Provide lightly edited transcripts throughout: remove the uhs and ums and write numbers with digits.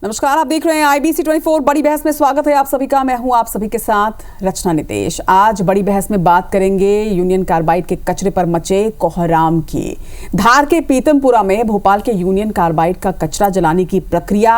नमस्कार, आप देख रहे हैं IBC 24 बड़ी बहस में। स्वागत है आप सभी का। मैं हूं आप सभी के साथ रचना नितेश। आज बड़ी बहस में बात करेंगे यूनियन कार्बाइड के कचरे पर मचे कोहराम की। धार के पीतमपुरा में भोपाल के यूनियन कार्बाइड का कचरा जलाने की प्रक्रिया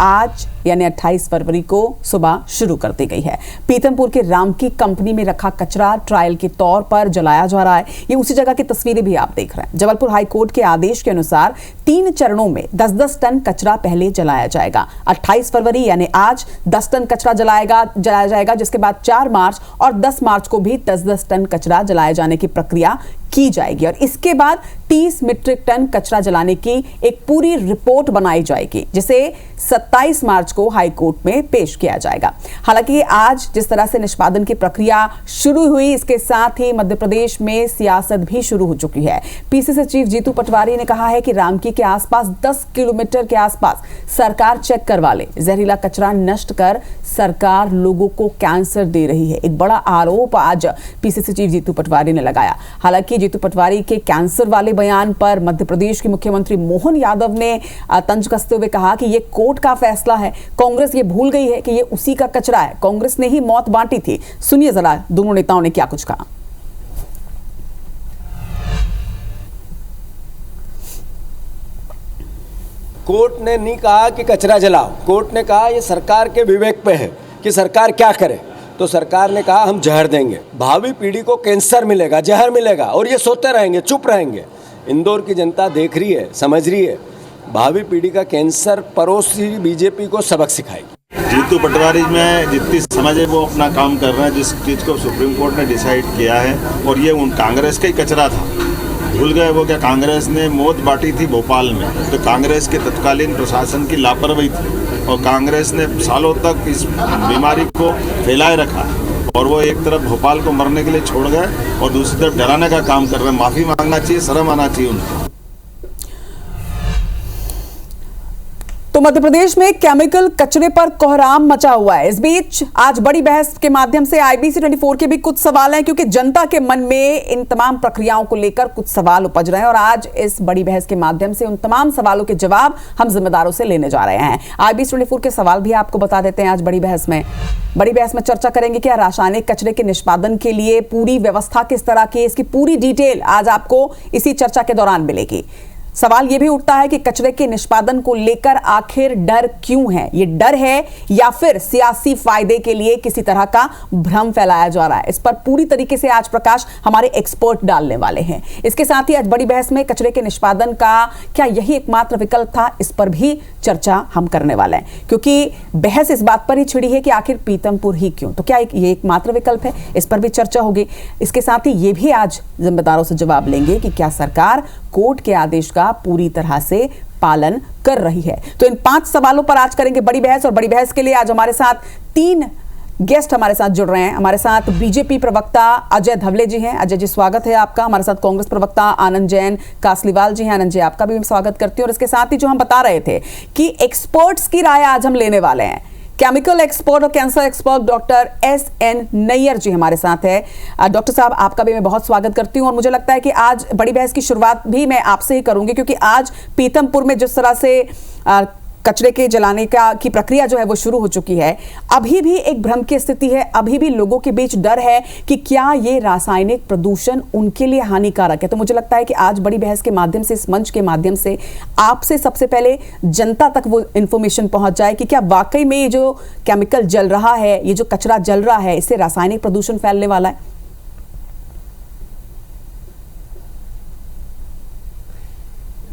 आज यानी 28 फरवरी को सुबह शुरू कर दी गई है। पीतमपुर के रामकी कंपनी में रखा कचरा ट्रायल के तौर पर जलाया जा रहा है। ये उसी जगह की तस्वीरें भी आप देख रहे हैं। जबलपुर हाईकोर्ट के आदेश के अनुसार 3 चरणों में 10-10 टन कचरा पहले जलाया जाएगा। 28 फरवरी यानी आज 10 टन कचरा जलाया जाएगा, जिसके बाद 4 मार्च और 10 मार्च को भी 10-10 टन कचरा जलाए जाने की प्रक्रिया की जाएगी और इसके बाद 30 मीट्रिक टन कचरा जलाने की एक पूरी रिपोर्ट बनाई जाएगी, जिसे 27 मार्च को हाई कोर्ट में पेश किया जाएगा। हालांकि आज जिस तरह से निष्पादन की प्रक्रिया शुरू हुई, इसके साथ ही मध्य प्रदेश में सियासत भी शुरू हो चुकी है। पीसीसी चीफ जीतू पटवारी ने कहा है कि रामकी के आसपास 10 किलोमीटर के आसपास सरकार चेक करवा ले। जहरीला कचरा नष्ट कर सरकार लोगों को कैंसर दे रही है। एक बड़ा आरोप आज पीसीसी चीफ जीतू पटवारी ने लगाया। हालांकि जीतू पटवारी के कैंसर वाले बयान पर मध्य प्रदेश के मुख्यमंत्री मोहन यादव ने तंज कसते हुए कहा कि यह कोर्ट का फैसला है। कांग्रेस ये भूल गई है कि यह उसी का कचरा है। कांग्रेस ने ही मौत बांटी थी। सुनिए जरा दोनों नेताओं ने क्या कुछ कहा। कोर्ट ने नहीं कहा कि कचरा जलाओ। कोर्ट ने कहा ये सरकार के विवेक पे है कि सरकार क्या करे। तो सरकार ने कहा हम जहर देंगे, भावी पीढ़ी को कैंसर मिलेगा, जहर मिलेगा और ये सोते रहेंगे, चुप रहेंगे। इंदौर की जनता देख रही है, समझ रही है। भावी पीढ़ी का कैंसर पड़ोसी बीजेपी को सबक सिखाएगी। जीतू पटवारी में जितनी समझ है वो अपना काम कर रहे हैं, जिस चीज़ को सुप्रीम कोर्ट ने डिसाइड किया है। और ये उन कांग्रेस का ही कचरा था। भूल गए वो क्या कांग्रेस ने मौत बांटी थी भोपाल में, तो कांग्रेस के तत्कालीन प्रशासन की लापरवाही थी और कांग्रेस ने सालों तक इस बीमारी को फैलाए रखा और वो एक तरफ भोपाल को मरने के लिए छोड़ गए और दूसरी तरफ डराने का काम कर रहे हैं। माफ़ी मांगना चाहिए, शर्म आना चाहिए उनको। तो मध्य प्रदेश में केमिकल कचरे पर कोहराम मचा हुआ है। इस बीच आज बड़ी बहस के माध्यम से IBC 24 के भी कुछ सवाल हैं, क्योंकि जनता के मन में इन तमाम प्रक्रियाओं को लेकर कुछ सवाल उपज रहे हैं और आज इस बड़ी बहस के माध्यम से उन तमाम सवालों के जवाब हम जिम्मेदारों से लेने जा रहे हैं। IBC 24 के सवाल भी आपको बता देते हैं। आज बड़ी बहस में चर्चा करेंगे कि रासायनिक कचरे के निष्पादन के लिए पूरी व्यवस्था किस तरह की, इसकी पूरी डिटेल आज आपको इसी चर्चा के दौरान मिलेगी। सवाल यह भी उठता है कि कचरे के निष्पादन को लेकर आखिर डर क्यों है? ये डर है या फिर सियासी फायदे के लिए किसी तरह का भ्रम फैलाया जा रहा है? इस पर पूरी तरीके से आज प्रकाश हमारे एक्सपर्ट डालने वाले हैं। इसके साथ ही आज बड़ी बहस में कचरे के निष्पादन का क्या यही एकमात्र विकल्प था, इस पर भी चर्चा हम करने वाले हैं, क्योंकि बहस इस बात पर ही छिड़ी है कि आखिर पीतमपुर ही क्यों। तो क्या ये एकमात्र विकल्प है? इस पर भी चर्चा होगी। इसके साथ ही ये भी आज जिम्मेदारों से जवाब लेंगे कि क्या सरकार कोर्ट के आदेश का पूरी तरह से पालन कर रही है। तो इन 5 सवालों पर आज करेंगे बड़ी बहस और बड़ी बहस के लिए आज हमारे साथ 3 गेस्ट हमारे साथ जुड़ रहे हैं। हमारे साथ बीजेपी प्रवक्ता अजय धवले जी हैं। अजय जी स्वागत है आपका। हमारे साथ कांग्रेस प्रवक्ता आनंद जैन कासलीवाल जी हैं। आनंद जी आपका भी स्वागत करती हूँ। और इसके साथ ही जो हम बता रहे थे कि एक्सपर्ट्स की राय आज हम लेने वाले हैं। केमिकल एक्सपर्ट और cancer expert doctor SN Nayyar ji हमारे साथ है। डॉक्टर साहब आपका भी मैं बहुत स्वागत करती हूं और मुझे लगता है कि आज बड़ी बहस की शुरुआत भी मैं आपसे ही करूंगी, क्योंकि आज पीतमपुर में जिस तरह से कचरे के जलाने की प्रक्रिया जो है वो शुरू हो चुकी है, अभी भी एक भ्रम की स्थिति है। अभी भी लोगों के बीच डर है कि क्या ये रासायनिक प्रदूषण उनके लिए हानिकारक है। तो मुझे लगता है कि आज बड़ी बहस के माध्यम से, इस मंच के माध्यम से आपसे सबसे पहले जनता तक वो इंफॉर्मेशन पहुंच जाए कि क्या वाकई में ये जो केमिकल जल रहा है, ये जो कचरा जल रहा है, इससे रासायनिक प्रदूषण फैलने वाला है।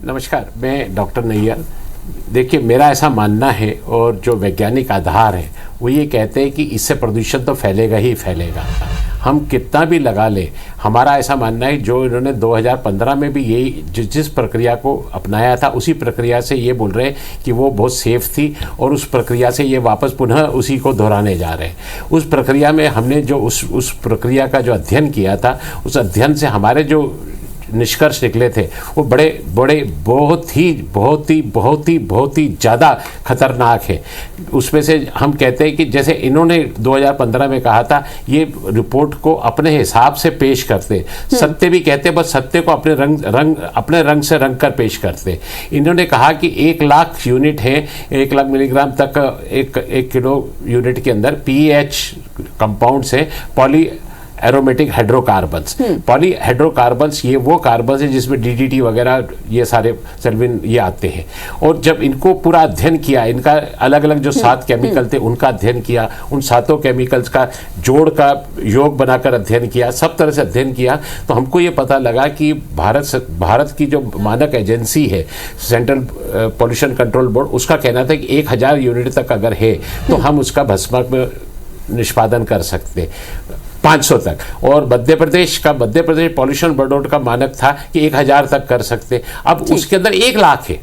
नमस्कार, मैं डॉक्टर नैयर। देखिए, मेरा ऐसा मानना है और जो वैज्ञानिक आधार है वो ये कहते हैं कि इससे प्रदूषण तो फैलेगा ही फैलेगा। हम कितना भी लगा ले, हमारा ऐसा मानना है जो इन्होंने 2015 में भी यही जिस प्रक्रिया को अपनाया था उसी प्रक्रिया से ये बोल रहे हैं कि वो बहुत सेफ थी और उस प्रक्रिया से ये वापस पुनः उसी को दोहराने जा रहे हैं। उस प्रक्रिया में हमने जो उस प्रक्रिया का जो अध्ययन किया था, उस अध्ययन से हमारे जो निष्कर्ष निकले थे वो बड़े बड़े बहुत ही ज़्यादा खतरनाक है। उसमें से हम कहते हैं कि जैसे इन्होंने 2015 में कहा था, ये रिपोर्ट को अपने हिसाब से पेश करते, सत्य भी कहते, बस सत्य को अपने रंग से रंग कर पेश करते। इन्होंने कहा कि 1 लाख यूनिट है, 1 लाख मिलीग्राम तक एक किलो यूनिट के अंदर पीएच कंपाउंड्स है, poly aromatic hydrocarbons. Poly hydrocarbons ये वो कार्बन्स है जिसमें डीडीटी वगैरह ये सारे सेल्विन ये आते हैं। और जब इनको पूरा अध्ययन किया, इनका अलग अलग जो 7 केमिकल थे उनका अध्ययन किया, उन 7 केमिकल्स का जोड़ का योग बनाकर अध्ययन किया, सब तरह से अध्ययन किया, तो हमको ये पता लगा कि भारत की जो मानक एजेंसी है, सेंट्रल पॉल्यूशन कंट्रोल बोर्ड, उसका कहना था कि 1000 यूनिट तक अगर है तो हम उसका भस्मार्क में निष्पादन कर सकते, 500 तक। और मध्य प्रदेश पॉल्यूशन बोर्ड का मानक था कि 1000 तक कर सकते। अब उसके अंदर 1 लाख है।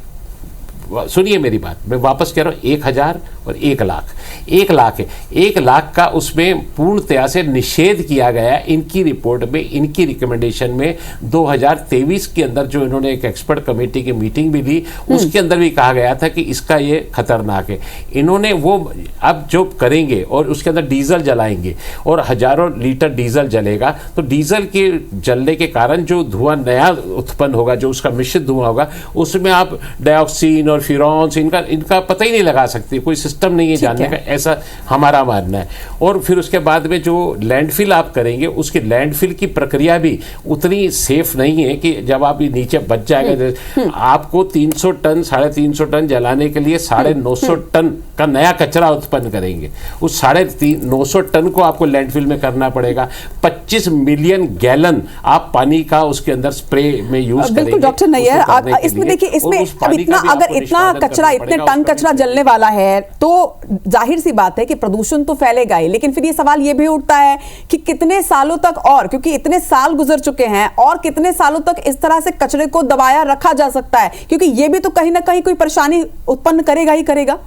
सुनिए मेरी बात, मैं वापस कह रहा हूँ, 1000 और 1 लाख, 1 लाख है। 1 लाख का उसमें पूर्णतया से निषेध किया गया इनकी रिपोर्ट में, इनकी रिकमेंडेशन में। 2023 के अंदर जो इन्होंने एक एक्सपर्ट कमेटी की मीटिंग भी ली, उसके अंदर भी कहा गया था कि इसका ये खतरनाक है। इन्होंने वो अब जो करेंगे और उसके अंदर डीजल जलाएंगे और हजारों लीटर डीजल जलेगा, तो डीजल के जलने के कारण जो धुआं नया उत्पन्न होगा, जो उसका मिश्रित धुआं होगा, उसमें आप डाइऑक्सीन और फ्यूरॉन्स इनका पता ही नहीं लगा सकते, कोई सिस्टम नहीं है जानने का, ऐसा हमारा मानना है। और फिर उसके बाद में जो लैंडफिल आप करेंगे, उसके लैंडफिल की प्रक्रिया भी उतनी सेफ नहीं है कि जब आप नीचे बच जाएगा, आपको 300 टन 350 टन जलाने के लिए 950 टन का नया कचरा उत्पन्न करेंगे। उस 950 टन को आपको लैंडफिल में करना पड़ेगा। 25 मिलियन गैलन आप पानी का उसके अंदर स्प्रे में यूज करेंगे। बिल्कुल डॉक्टर नैयर, इसमें देखिए, इसमें अब इतना कचरा, इतने टन कचरा जलने वाला है, तो जाहिर सी बात है कि प्रदूषण तो फैलेगा ही। लेकिन फिर ये सवाल ये भी उठता है कि कितने सालों तक, और क्योंकि इतने साल गुजर चुके हैं, और कितने सालों तक इस तरह से कचरे को दबाया रखा जा सकता है, क्योंकि ये भी तो कहीं ना कहीं कोई परेशानी उत्पन्न करेगा ही करेगा।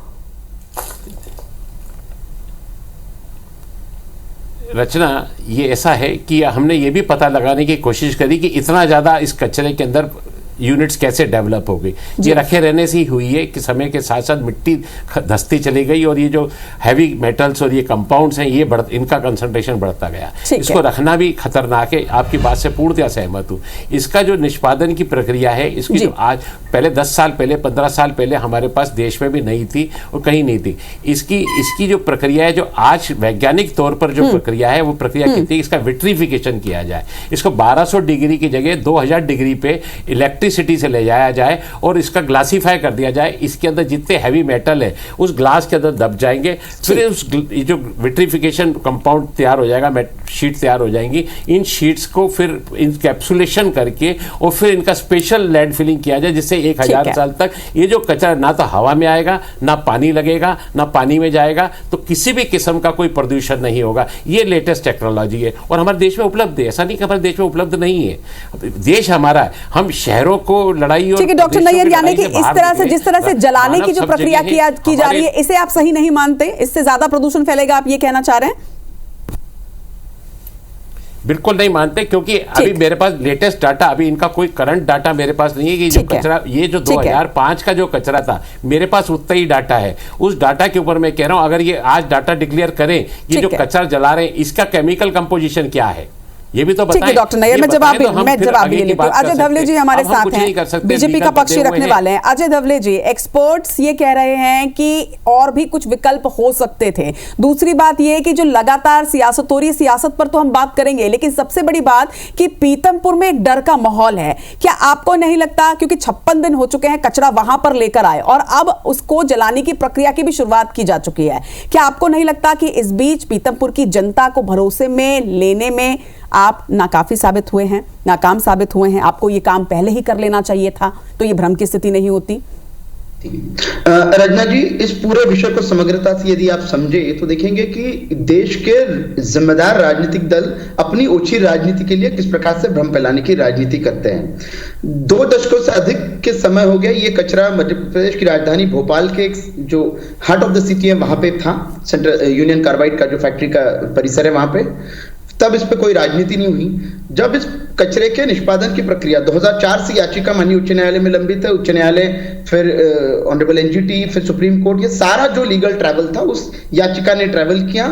रचना, ये ऐसा है कि हमने ये भी पता लगाने की कोशिश करी कि इतना ज़्यादा इस कचरे के अंदर यूनिट्स कैसे डेवलप हो गई। ये रखे रहने से ही हुई है कि समय के साथ साथ मिट्टी धंसती चली गई और ये जो हैवी मेटल्स और ये कंपाउंड्स हैं, ये इनका कंसंट्रेशन बढ़ता गया। इसको रखना भी खतरनाक है। आपकी बात से पूर्णतया सहमत हूँ। इसका जो निष्पादन की प्रक्रिया है, इसकी जो आज पहले 10 साल पहले 15 साल पहले हमारे पास देश में भी नहीं थी और कहीं नहीं थी। इसकी जो प्रक्रिया है, जो आज वैज्ञानिक तौर पर जो प्रक्रिया है, वो प्रक्रिया कहती है इसका विट्रीफिकेशन किया जाए। इसको 1200 डिग्री की जगह 2000 डिग्री पे इलेक्ट्रिसिटी से ले जाया जाए और इसका ग्लासीफाई कर दिया जाए। इसके अंदर जितने हैवी मेटल है उस ग्लास के अंदर दब जाएंगे, फिर उस जो विट्रीफिकेशन कंपाउंड तैयार हो जाएगा, शीट तैयार हो जाएंगी। इन शीट्स को फिर इनकैप्सुलेशन करके और फिर इनका स्पेशल लैंड फिलिंग किया जाए, जिससे 1000 साल तक ये जो कचरा ना तो हवा में आएगा, ना पानी लगेगा, ना पानी में जाएगा, तो किसी भी किस्म का कोई प्रदूषण नहीं होगा। ये लेटेस्ट टेक्नोलॉजी है और हमारे देश में उपलब्ध है। ऐसा नहीं कि हमारे देश में उपलब्ध नहीं है। देश हमारा है, हम शहरों को लड़ाई और, ठीक है डॉक्टर नैयर, यानी कि इस तरह से जिस तरह से जलाने की जो प्रक्रिया की जा रही है, इसे आप सही नहीं मानते? इससे ज्यादा प्रदूषण फैलेगा, आप ये कहना चाह रहे हैं? बिल्कुल नहीं मानते, क्योंकि अभी मेरे पास लेटेस्ट डाटा, अभी इनका कोई करंट डाटा मेरे पास नहीं है कि जो कचरा, ये जो 2005 का जो कचरा था, मेरे पास उतना ही डाटा है। उस डाटा के ऊपर मैं कह रहा हूं, अगर ये आज डाटा डिक्लेयर करें, ये जो कचरा जला रहे हैं, इसका केमिकल कंपोजिशन क्या है, ये भी तो बताएं। डॉक्टर नैयर, मैं जवाब ये लेती हूँ। अजय धवले जी हमारे साथ हैं, बीजेपी का पक्ष रखने वाले हैं। अजय धवले जी, एक्सपर्ट्स ये कह रहे हैं कि और भी कुछ विकल्प हो सकते थे। दूसरी बात ये कि जो लगातार सियासत हो रही है, सियासत पर तो हम बात करेंगे, लेकिन सबसे बड़ी बात कि पीतमपुर में एक डर का माहौल है। क्या आपको नहीं लगता, क्योंकि 56 दिन हो चुके हैं कचरा वहां पर लेकर आए और अब उसको जलाने की प्रक्रिया की भी शुरुआत की जा चुकी है, क्या आपको नहीं लगता कि इस बीच पीतमपुर की जनता को भरोसे में लेने में आप नाकाफी साबित हुए हैं, नाकाम साबित हुए हैं? आपको ये काम पहले ही कर लेना चाहिए था, तो ये भ्रम की स्थिति नहीं होती। रचना जी, इस पूरे विषय को समग्रता से यदि आप समझे तो देखेंगे कि देश के जिम्मेदार राजनीतिक दल अपनी ओछी राजनीति के लिए किस प्रकार से भ्रम फैलाने की राजनीति करते हैं। 2 दशकों से अधिक के समय हो गया ये कचरा मध्य प्रदेश की राजधानी भोपाल के जो हार्ट ऑफ द सिटी है वहां पे था। सेंट्रल यूनियन कार्बाइड का जो फैक्ट्री का परिसर है वहां पे तब इस पे कोई राजनीति नहीं हुई। जब इस कचरे के निष्पादन की प्रक्रिया 2004 से याचिका माननीय उच्च न्यायालय में लंबित है, उच्च न्यायालय, फिर ऑनरेबल एनजीटी, फिर सुप्रीम कोर्ट, ये सारा जो लीगल ट्रैवल था उस याचिका ने ट्रैवल किया।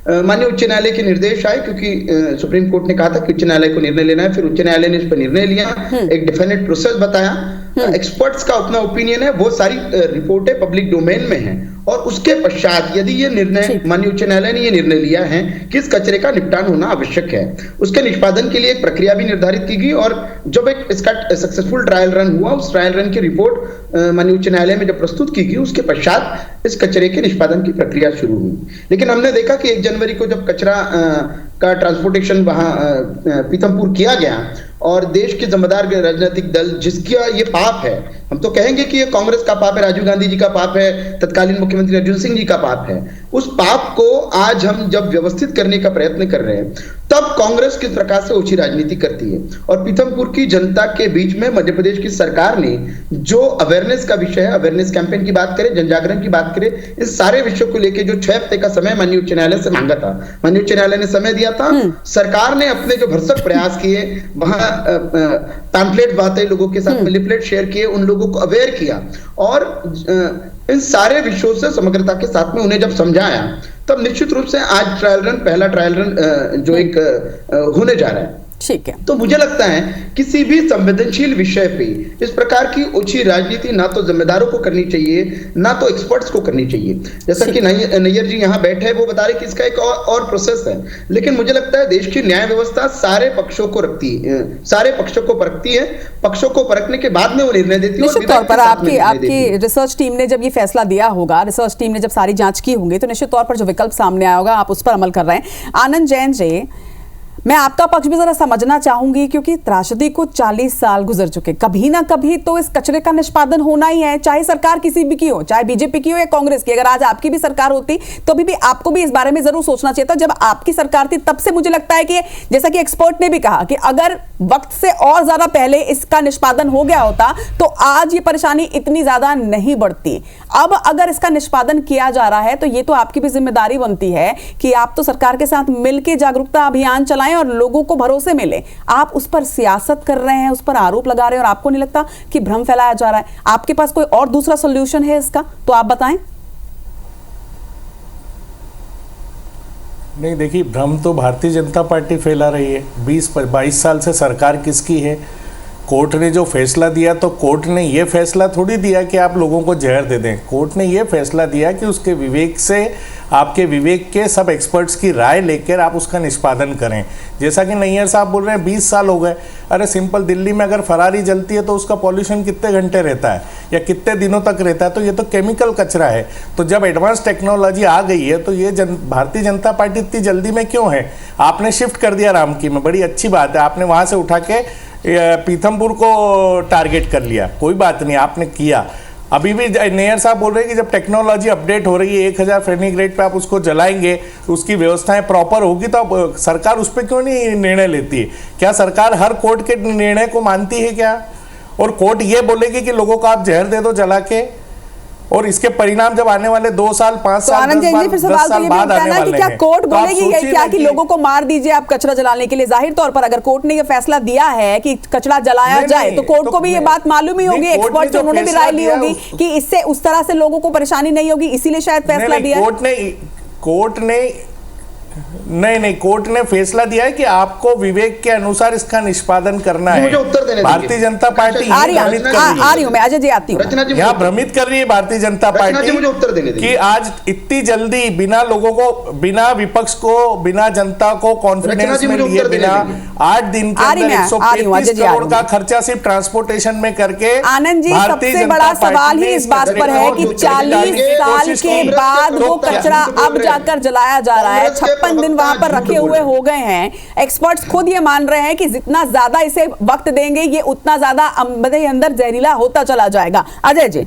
माननीय उच्च न्यायालय के निर्देश आए, क्योंकि सुप्रीम कोर्ट ने कहा था कि उच्च न्यायालय को निर्णय लेना है, फिर उच्च न्यायालय ने इस पर निर्णय लिया, एक डेफिनेट प्रोसेस बताया, एक्सपर्ट्स का अपना ओपिनियन है, वो सारी रिपोर्टें पब्लिक डोमेन में हैं, और उसके पश्चात यदि ये निर्णय माननीय उच्च न्यायालय ने ये निर्णय लिया है कि इस कचरे का निपटान होना आवश्यक है, उसके निष्पादन के लिए एक प्रक्रिया भी निर्धारित की गई, और जब एक इसका सक्सेसफुल ट्रायल रन हुआ, उस ट्रायल रन की रिपोर्ट माननीय उच्च न्यायालय में जब प्रस्तुत की गई, उसके पश्चात इस कचरे के निष्पादन की प्रक्रिया शुरू हुई। लेकिन हमने देखा कि 1 जनवरी को जब कचरा का ट्रांसपोर्टेशन वहां पीथमपुर किया गया, और देश के जिम्मेदार राजनीतिक दल जिसका ये पाप है, हम तो कहेंगे कि ये कांग्रेस का पाप है, राजीव गांधी जी का पाप है, तत्कालीन मुख्यमंत्री अर्जुन सिंह जी का पाप है, उस पाप को आज हम जब व्यवस्थित करने का प्रयत्न कर रहे हैं, तब कांग्रेस किस प्रकार से ओछी राजनीति करती है। और पीथमपुर की जनता के बीच में मध्य प्रदेश की सरकार ने जो अवेयरनेस का विषय है, अवेयरनेस कैंपेन की बात करें, जन जागरण की बात करें, इस सारे विषय को लेकर जो 6 हफ्ते का समय माननीय उच्च न्यायालय से मांगा था, माननीय उच्च न्यायालय ने समय दिया था। सरकार ने अपने जो भरसक प्रयास किए, वहां पैम्फलेट बांटे, लोगों के साथ लिफलेट शेयर किए, उन लोगों को अवेयर किया, और इन सारे विषयों से समग्रता के साथ में उन्हें जब समझाया, तब निश्चित रूप से आज ट्रायल रन, पहला ट्रायल रन जो एक होने जा रहा है। ठीक है, तो मुझे लगता है किसी भी संवेदनशील विषय पे इस प्रकार की ओछी राजनीति ना तो जिम्मेदारों को करनी चाहिए, ना तो एक्सपर्ट्स को करनी चाहिए। जैसा कि नैयर जी यहाँ बैठे हैं, वो बता रहे कि इसका एक और प्रोसेस है, लेकिन मुझे लगता है देश की न्याय व्यवस्था सारे पक्षों को रखती है, सारे पक्षों को परखती है, पक्षों को परखने के बाद में वो निर्णय देती है। निश्चित तौर पर आपकी रिसर्च टीम ने जब ये फैसला दिया होगा, रिसर्च टीम ने जब सारी जांच की होंगी, तो निश्चित तौर पर जो विकल्प सामने आया होगा, आप उस पर अमल कर रहे हैं। आनंद जैन जी, मैं आपका पक्ष भी जरा समझना चाहूंगी, क्योंकि त्रासदी को 40 साल गुजर चुके, कभी ना कभी तो इस कचरे का निष्पादन होना ही है, चाहे सरकार किसी भी की हो, चाहे बीजेपी की हो या कांग्रेस की। अगर आज आपकी भी सरकार होती तो भी आपको भी इस बारे में जरूर सोचना चाहिए था। जब आपकी सरकार थी तब से मुझे लगता है कि जैसा कि एक्सपर्ट ने भी कहा कि अगर वक्त से और ज्यादा पहले इसका निष्पादन हो गया होता तो आज ये परेशानी इतनी ज्यादा नहीं बढ़ती। अब अगर इसका निष्पादन किया जा रहा है तो ये तो आपकी भी जिम्मेदारी बनती है कि आप तो सरकार के साथ मिलकर जागरूकता अभियान चलाएं और लोगों को भरोसे मिले। आप उस पर सियासत कर रहे हैं, उस पर आरोप लगा रहे हैं, और आपको नहीं लगता कि भ्रम फैलाया जा रहा है? आपके पास कोई और दूसरा सॉल्यूशन है इसका, तो आप बताएं। नहीं, देखिए, भ्रम तो भारतीय जनता पार्टी फैला रही है। 20-22 साल से सरकार किसकी है? कोर्ट ने जो फैसला दिया, तो कोर्ट ने ये फैसला थोड़ी दिया कि आप लोगों को जहर दे दें। कोर्ट ने ये फैसला दिया कि उसके विवेक से, आपके विवेक के सब एक्सपर्ट्स की राय लेकर आप उसका निष्पादन करें। जैसा कि नैयर साहब बोल रहे हैं 20 साल हो गए। अरे सिंपल, दिल्ली में अगर फरारी जलती है तो उसका पॉल्यूशन कितने घंटे रहता है या कितने दिनों तक रहता है? तो ये तो केमिकल कचरा है। तो जब एडवांस टेक्नोलॉजी आ गई है तो ये भारतीय जनता पार्टी इतनी जल्दी में क्यों है? आपने शिफ्ट कर दिया रामकी में, बड़ी अच्छी बात है, आपने वहाँ से उठा के पीथमपुर को टारगेट कर लिया, कोई बात नहीं, आपने किया। अभी भी नैयर साहब बोल रहे हैं कि जब टेक्नोलॉजी अपडेट हो रही है, 1000 फेनीग्रेड पे आप उसको जलाएंगे, उसकी व्यवस्थाएं प्रॉपर होगी, तो अब सरकार उस पर क्यों नहीं निर्णय लेती है? क्या सरकार हर कोर्ट के निर्णय को मानती है क्या? और कोर्ट ये बोलेगी कि लोगों को आप जहर दे दो जला के, और इसके परिणाम जब आने वाले 2 साल 5 साल 10 साल बाद आने वाले हैं, क्या कोर्ट बोलेगी क्या कि लोगों को मार दीजिए आप कचरा जलाने के लिए? जाहिर तौर पर अगर कोर्ट ने ये फैसला दिया है कि कचरा जलाया जाए तो कोर्ट को भी ये बात मालूम ही होगी, एक्सपर्ट उन्होंने भी राय ली होगी कि इससे उस तरह से लोगों को परेशानी नहीं होगी, इसीलिए शायद फैसला दिया। नहीं, कोर्ट ने फैसला दिया है कि आपको विवेक के अनुसार इसका निष्पादन करना है। मुझे उत्तर देने भारतीय जनता पार्टी आ रही हूं मैं, अजय जी आती हूं। यहाँ भ्रमित कर रही है भारतीय जनता पार्टी मुझे उत्तर देने कि आज इतनी जल्दी बिना लोगों को, बिना विपक्ष को, बिना जनता को कॉन्फिडेंस में लिए बिना 8 दिन के अंदर 135 करोड़ का खर्चा सिर्फ ट्रांसपोर्टेशन में करके। आनंद जी, सबसे बड़ा सवाल ही इस बात पर है कि 40 साल के बाद वो कचरा अब जाकर जलाया जा रहा है। 56 दिन वहां पर रखे हुए हो गए हैं। एक्सपर्ट्स खुद ये मान रहे हैं कि जितना ज्यादा इसे वक्त देंगे ये उतना ज्यादा अंदर जहरीला होता चला जाएगा। अजय जी।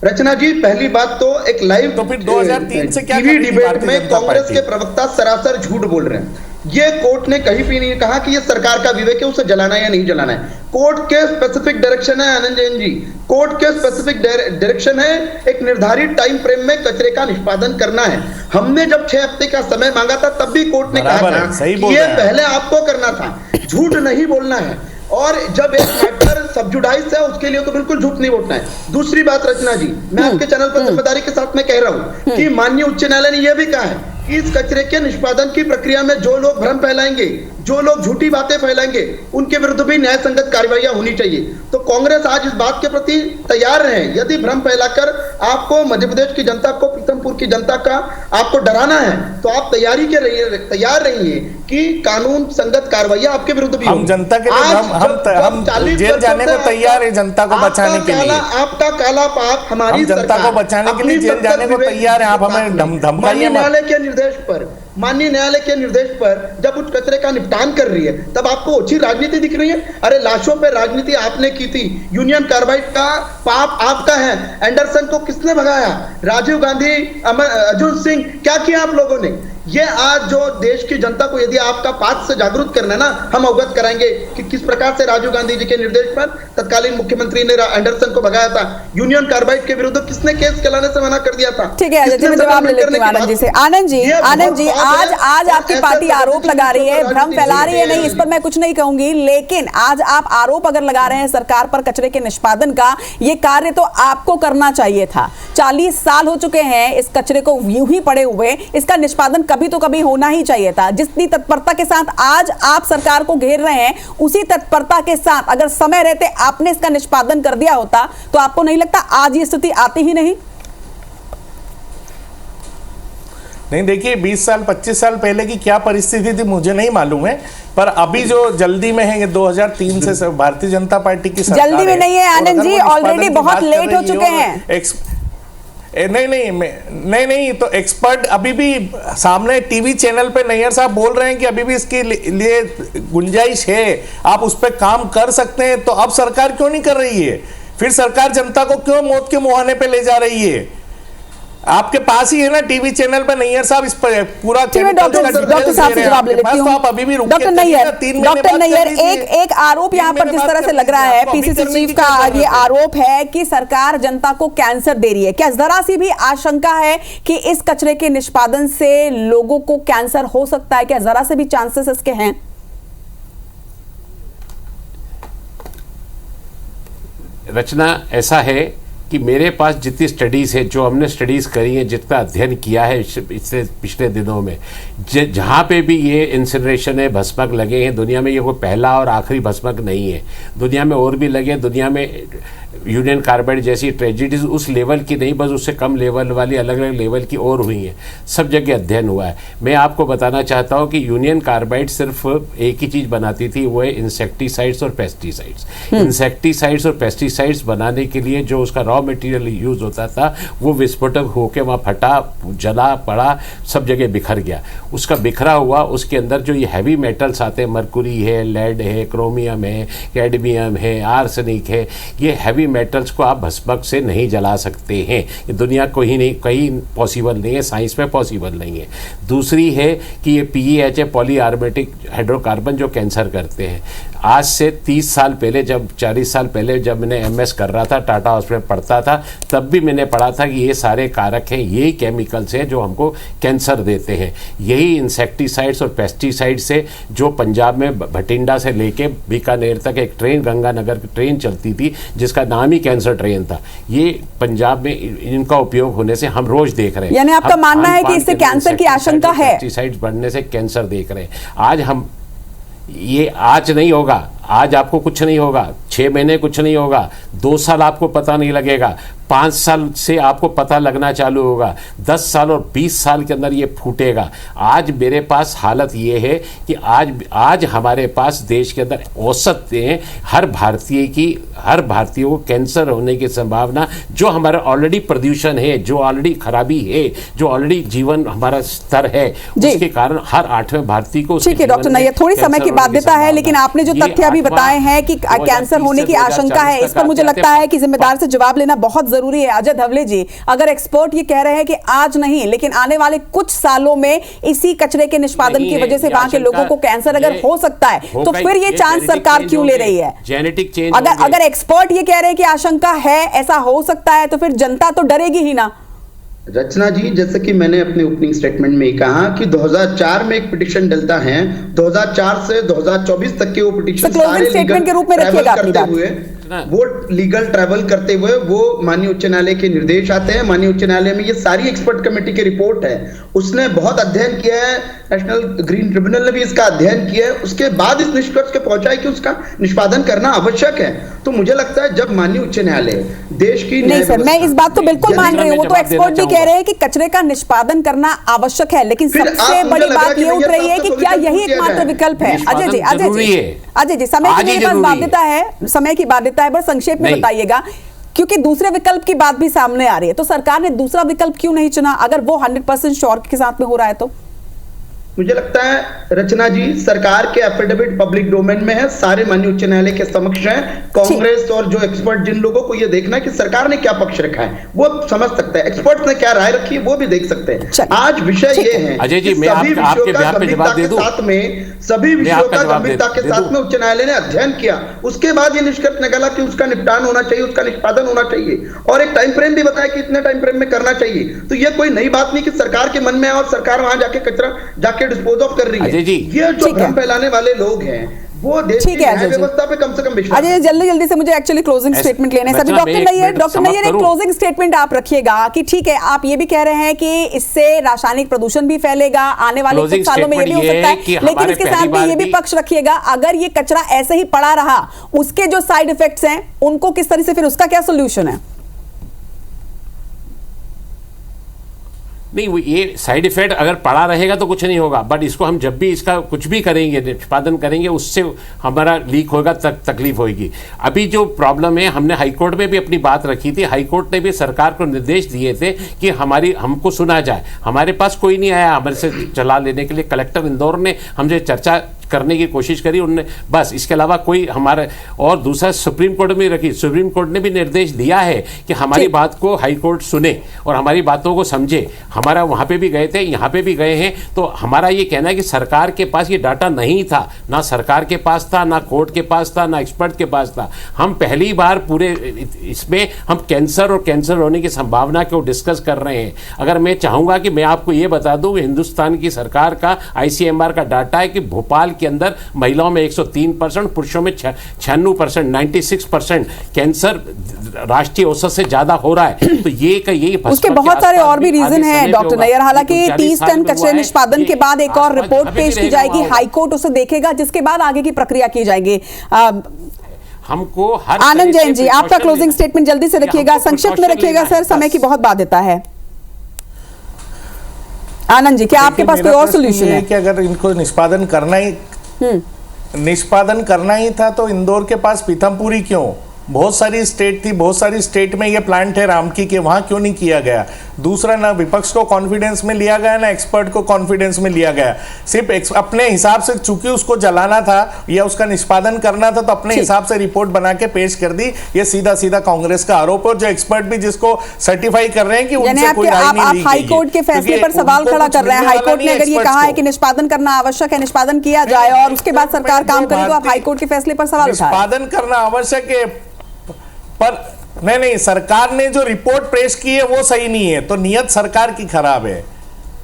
रचना जी, पहली बात तो एक लाइव तो फिर 2003 से क्या टीवी डिबेट में कांग्रेस के प्रवक्ता सरासर झूठ बोल रहे हैं। ये कोर्ट ने कहीं भी नहीं कहा कि ये सरकार का विवेक है उसे जलाना है या नहीं जलाना है। कोर्ट के स्पेसिफिक डायरेक्शन है आनंद जैन जी, कोर्ट के स्पेसिफिक डायरेक्शन है एक निर्धारित टाइम फ्रेम में कचरे का निष्पादन करना है। हमने जब 6 हफ्ते का समय मांगा था तब भी कोर्ट ने कहा था कि ये पहले आपको करना था, झूठ नहीं बोलना है। और जब एक मैटर सब्जुडाइज है उसके लिए तो बिल्कुल झूठ नहीं बोलना है। दूसरी बात रचना जी, मैं आपके चैनल पर जिम्मेदारी के साथ में कह रहा हूं कि माननीय उच्च न्यायालय ने यह भी कहा है कि इस कचरे के निष्पादन की प्रक्रिया में जो लोग भ्रम फैलाएंगे, जो लोग झूठी बातें फैलाएंगे, उनके विरुद्ध भी न्याय संगत कार्रवाई होनी चाहिए। तो कांग्रेस आज इस बात के प्रति तैयार रहे। यदि भ्रम फैलाकर आपको मध्य प्रदेश की जनता को, पीथमपुर की जनता का आपको डराना है तो आप तैयार रहिए कि कानून संगत कार्रवाई आपके विरुद्ध भी हम जनता के लिए हम जेल जाने को तैयार है, जनता को बचाने के लिए। आपका काला पाप हमारी जनता को बचाने के लिए जेल जाने को तैयार है, आप हमें धमकाइए मत। माननीय न्यायालय के निर्देश पर जब उस कचरे का निपटान कर रही है तब आपको ओछी राजनीति दिख रही है। अरे लाशों पे राजनीति आपने की थी, यूनियन कार्बाइड का पाप आपका है। एंडरसन को किसने भगाया? राजीव गांधी, अर्जुन सिंह, क्या किया आप लोगों ने? ये आज जो देश की जनता को यदि आपका पाठ से जागरूक करना है ना, हम अवगत कराएंगे कि किस प्रकार से राजीव गांधी जी के निर्देश पर तत्कालीन मुख्यमंत्री ने एंडरसन को भगाया था। यूनियन कार्बाइड के विरुद्ध किसने केस चलाने से मना कर दिया था? ठीक है, मैं जवाब ले लेती हूं आनंद जी से। आनंद जी आज आपकी पार्टी आरोप लगा रही है, भ्रम फैला रही है, नहीं इस पर मैं कुछ नहीं कहूंगी, लेकिन आज आप आरोप अगर लगा रहे हैं सरकार पर कचरे के निष्पादन का, ये कार्य तो आपको करना चाहिए था। 40 साल हो चुके हैं इस कचरे को यूं ही पड़े हुए, इसका निष्पादन कभी तो कभी होना ही चाहिए था। जितनी तत्परता के साथ आज आप सरकार को घेर रहे हैं, उसी तत्परता के साथ अगर समय रहते आपने इसका निष्पादन कर दिया होता तो आपको नहीं लगता आज ये स्थिति आती ही नहीं? नहीं, देखिए 20 साल 25 साल पहले की क्या परिस्थिति थी मुझे नहीं मालूम है, पर अभी जो जल्दी में है 2003 से भारतीय जनता पार्टी की सरकार जल्दी में नहीं है आनंद जी, ऑलरेडी बहुत लेट हो चुके हैं। नहीं, तो एक्सपर्ट अभी भी सामने टीवी चैनल पे नैयर साहब बोल रहे हैं कि अभी भी इसके लिए गुंजाइश है, आप उस पर काम कर सकते हैं। तो अब सरकार क्यों नहीं कर रही है? फिर सरकार जनता को क्यों मौत के मुहाने पे ले जा रही है? आपके पास ही है ना टीवी चैनल पे नैयर साहब इस पर पूरा डॉक्टर साहब से जवाब ले लेती हूं। आप अभी भी डॉक्टर नैयर एक आरोप यहां पर जिस तरह से लग रहा है, पीसीसी चीफ का ये आरोप है कि सरकार जनता को कैंसर दे रही है। क्या जरा सी भी आशंका है कि इस कचरे के निष्पादन से लोगों को कैंसर हो सकता है? क्या जरा से भी चांसेस इसके हैं? रचना, ऐसा है कि मेरे पास जितनी स्टडीज़ है, जो हमने स्टडीज़ करी है, जितना अध्ययन किया है इससे पिछले दिनों में, जहाँ पे भी ये इंसिनरेशन है, भस्मक लगे हैं दुनिया में, ये कोई पहला और आखिरी भस्मक नहीं है। दुनिया में और भी लगे, दुनिया में यूनियन कार्बाइड जैसी ट्रेजिडीज उस लेवल की नहीं, बस उससे कम लेवल वाली अलग अलग लेवल की और हुई हैं। सब जगह अध्ययन हुआ है। मैं आपको बताना चाहता हूँ कि यूनियन कार्बाइड सिर्फ एक ही चीज़ बनाती थी, वो है इंसेक्टिसाइड्स और पेस्टिसाइड्स। इंसेक्टिसाइड्स और पेस्टिसाइड्स बनाने के लिए जो उसका रॉ मटेरियल यूज़ होता था वो विस्फोटक होकर वहाँ फटा, जला पड़ा, सब जगह बिखर गया। उसका बिखरा हुआ, उसके अंदर जो ये हैवी मेटल्स आते हैं, मरकुरी है, लेड है, क्रोमियम है, कैडमियम है, आर्सेनिक है, ये हैवी मेटल्स को आप भस्मक से नहीं जला सकते हैं। ये दुनिया को ही नहीं, कहीं पॉसिबल नहीं है, साइंस में पॉसिबल नहीं है। दूसरी है कि ये PEH है, पॉली एरोमेटिक हाइड्रोकार्बन, जो कैंसर करते हैं। आज से 30 साल पहले, जब 40 साल पहले जब मैंने MS कर रहा था, टाटा हॉस्पिटल पढ़ता था, तब भी मैंने पढ़ा था कि ये सारे कारक हैं, यही केमिकल्स हैं जो हमको कैंसर देते हैं। यही इंसेक्टिसाइड्स और पेस्टिसाइड्स से जो पंजाब में भटिंडा से लेके बीकानेर तक एक ट्रेन, गंगानगर की ट्रेन चलती थी जिसका नाम ही कैंसर ट्रेन था, ये पंजाब में इनका उपयोग होने से हम रोज देख रहे हैं। यानी आपका मानना है कि इससे कैंसर की आशंका है? पेस्टिसाइड्स बढ़ने से कैंसर देख रहे हैं। आज हम ये आज नहीं होगा, आज आपको कुछ नहीं होगा, 6 महीने कुछ नहीं होगा, 2 साल आपको पता नहीं लगेगा, 5 साल से आपको पता लगना चालू होगा, 10 साल और 20 साल के अंदर ये फूटेगा। आज मेरे पास हालत ये है कि आज हमारे पास देश के अंदर औसत हर भारतीय को कैंसर होने की संभावना, जो हमारा ऑलरेडी प्रदूषण है, जो ऑलरेडी खराबी है, जो ऑलरेडी जीवन हमारा स्तर है, उसके कारण हर 8वें भारतीय को। ठीक है डॉक्टर नैयर, थोड़ी समय की बाध्यता है, लेकिन आपने जो तथ्य अभी बताए हैं कि कैंसर होने की आशंका है। इस पर मुझे लगता है कि जिम्मेदार से जवाब लेना बहुत जरूरी है। अजय धवले जी, अगर एक्सपर्ट ये कह रहे हैं कि आज नहीं लेकिन आने वाले कुछ सालों में इसी कचरे के निष्पादन की वजह से वहां के लोगों को कैंसर अगर हो सकता है, तो फिर ये चांस सरकार क्यों ले रही है? जेनेटिक चेंज, अगर एक्सपर्ट ये कह रहे हैं कि आशंका है, ऐसा हो सकता है, तो फिर जनता तो डरेगी ही ना। रचना जी, जैसे कि मैंने अपने ओपनिंग स्टेटमेंट में ही कहा कि 2004 में एक पिटीशन डलता है, 2004 से 2024 तक के वो पिटीशन सारे स्टेटमेंट के रूप में रखिएगा अपनी बात। वो लीगल ट्रैवल करते हुए वो माननीय उच्च न्यायालय के निर्देश आते हैं। माननीय उच्च न्यायालय में ये सारी एक्सपर्ट कमेटी की रिपोर्ट है, उसने बहुत अध्ययन किया है, नेशनल ग्रीन ट्रिब्यूनल ने भी इसका अध्ययन किया है, उसके बाद इस निष्कर्ष पे पहुंचा है कि उसका निष्पादन करना आवश्यक है। तो मुझे लगता है जब माननीय उच्च न्यायालय देश की नहीं सर, मैं इस बात तो बिल्कुल मान रही हूँ, वो तो एक्सपर्ट भी कह रहे हैं कि कचरे का निष्पादन करना आवश्यक है, लेकिन सबसे बड़ी बात ये उठ रही है कि क्या यही एकमात्र विकल्प है? अजय जी, समय की मेरे पास बाध्यता है, समय की बाध्यता है, बस संक्षेप में बताइएगा, क्योंकि दूसरे विकल्प की बात भी सामने आ रही है। तो सरकार ने दूसरा विकल्प क्यों नहीं चुना, अगर वो 100% श्योर के साथ में हो रहा है तो? मुझे लगता है रचना जी, सरकार के एफिडेविट पब्लिक डोमेन में है, सारे माननीय उच्च न्यायालय के समक्ष है। कांग्रेस और जो एक्सपर्ट, जिन लोगों को ये देखना है कि सरकार ने क्या पक्ष रखा है, वो समझ सकते हैं, एक्सपर्ट ने क्या राय रखी है वो भी देख सकते हैं। आज विषय ये है, अजय जी, मैं आपके बिहार पे जवाब दे दूं। सभी विषयों का गंभीरता के साथ में उच्च न्यायालय ने अध्ययन किया, उसके बाद ये निष्कर्ष निकाला कि उसका निपटान होना चाहिए, उसका निष्पादन होना चाहिए, और एक टाइम फ्रेम भी बताया कि इतने टाइम फ्रेम में करना चाहिए। तो ये कोई नई बात नहीं कि सरकार के मन में है और सरकार वहां जाके कचरा जाके डिस्पोज ऑफ कर रही है। ये जो भ्रम फैलाने वाले लोग हैं वो देश की न्याय व्यवस्था पे कम से कम विश्वास। अजय, जल्दी से मुझे एक्चुअली क्लोजिंग स्टेटमेंट लेने हैं सभी। डॉक्टर नैयर, एक क्लोजिंग स्टेटमेंट आप रखिएगा कि ठीक है, आप ये भी कह रहे हैं कि इससे रासायनिक प्रदूषण भी फैलेगा, आने वाले कुछ सालों में ये भी हो सकता है, लेकिन इसके साथ में ये भी पक्ष रखिएगा, अगर ये कचरा ऐसे ही पड़ा रहा, उसके जो साइड इफेक्ट्स हैं उनको किस तरह से, फिर उसका क्या सोल्यूशन है? नहीं, वो ये साइड इफेक्ट अगर पड़ा रहेगा तो कुछ नहीं होगा, बट इसको हम जब भी इसका कुछ भी करेंगे, निष्पादन करेंगे, उससे हमारा लीक होगा, तकलीफ होगी। अभी जो प्रॉब्लम है, हमने हाईकोर्ट में भी अपनी बात रखी थी, हाईकोर्ट ने भी सरकार को निर्देश दिए थे कि हमको सुना जाए। हमारे पास कोई नहीं आया हमारे से चला लेने के लिए। कलेक्टर इंदौर ने हमसे चर्चा करने की कोशिश करी, उन्होंने बस, इसके अलावा कोई हमारे, और दूसरा सुप्रीम कोर्ट में रखी, सुप्रीम कोर्ट ने भी निर्देश दिया है कि हमारी बात को हाई कोर्ट सुने और हमारी बातों को समझे। हमारा वहाँ पे भी गए थे, यहाँ पे भी गए हैं, तो हमारा ये कहना है कि सरकार के पास ये डाटा नहीं था, ना सरकार के पास था, ना कोर्ट के पास था, ना एक्सपर्ट के पास था। हम पहली बार पूरे इसमें हम कैंसर और कैंसर होने की संभावना को डिस्कस कर रहे हैं। अगर मैं चाहूँगा कि मैं आपको ये बता दूँ, हिंदुस्तान की सरकार का ICMR का डाटा है कि भोपाल के अंदर महिलाओं में 103%, पुरुषों में 96%, 96% कैंसर राष्ट्रीय औसत से ज्यादा हो रहा है। तो यही उसके बहुत सारे और भी रीजन हैं डॉक्टर नैयर। हालांकि 30 टन कचरे निष्पादन के बाद एक और रिपोर्ट पेश की जाएगी, हाईकोर्ट उसे देखेगा, जिसके बाद आगे की प्रक्रिया की जाएगी। हमको हर आनंद जैन जी, आपका क्लोजिंग स्टेटमेंट जल्दी से रखिएगा, संक्षिप्त में रखिएगा सर, समय की बहुत बाध्यता है। आनंद जी, क्या आपके पास कोई और सोल्यूशन है? कि अगर इनको निष्पादन करना ही था तो इंदौर के पास पीथमपुरी क्यों? बहुत सारी स्टेट थी, बहुत सारी स्टेट में ये प्लांट है रामकी के, वहां क्यों नहीं किया गया? दूसरा, ना विपक्ष को कॉन्फिडेंस में लिया गया, ना एक्सपर्ट को कॉन्फिडेंस में लिया गया। सिर्फ अपने हिसाब से, चूंकि उसको जलाना था या उसका निष्पादन करना था, तो अपने हिसाब से रिपोर्ट बना के पेश कर दी। ये सीधा कांग्रेस का आरोप है, जो एक्सपर्ट भी जिसको सर्टिफाई कर रहे हैं कि उनसे कोई राय नहीं ली गई। हाईकोर्ट के फैसले पर सवाल खड़ा कर रहे हैं। हाईकोर्ट ने अगर ये कहा है कि निष्पादन करना आवश्यक है, निष्पादन किया जाए और उसके बाद सरकार काम करे, तो आप हाईकोर्ट के फैसले पर सवाल उठा रहे हैं। निष्पादन करना आवश्यक है, पर नहीं, सरकार ने जो रिपोर्ट पेश की है वो सही नहीं है, तो नियत सरकार की खराब है,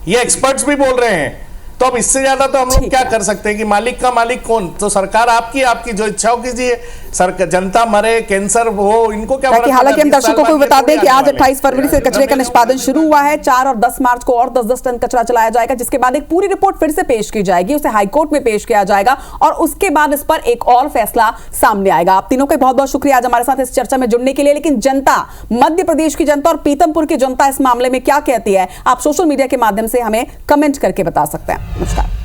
ये एक्सपर्ट्स भी बोल रहे हैं। तो अब इससे ज्यादा तो हम लोग क्या कर सकते हैं कि मालिक का मालिक कौन? तो सरकार आपकी जो इच्छा हो कीजिए, जनता मरे, कैंसर हो, इनको क्या? हालांकि हम दर्शकों को बता दें कि आज 28 फरवरी से कचरे का निष्पादन शुरू हुआ है। 4 और 10 मार्च को और 10-10 टन कचरा चलाया जाएगा, जिसके बाद एक पूरी रिपोर्ट फिर से पेश की जाएगी, उसे हाईकोर्ट में पेश किया जाएगा और उसके बाद इस पर एक और फैसला सामने आएगा। आप तीनों का बहुत बहुत शुक्रिया आज हमारे साथ इस चर्चा में जुड़ने के लिए। लेकिन जनता, मध्य प्रदेश की जनता और पीथमपुर की जनता इस मामले में क्या कहती है, आप सोशल मीडिया के माध्यम से हमें कमेंट करके बता सकते हैं। नमस्कार।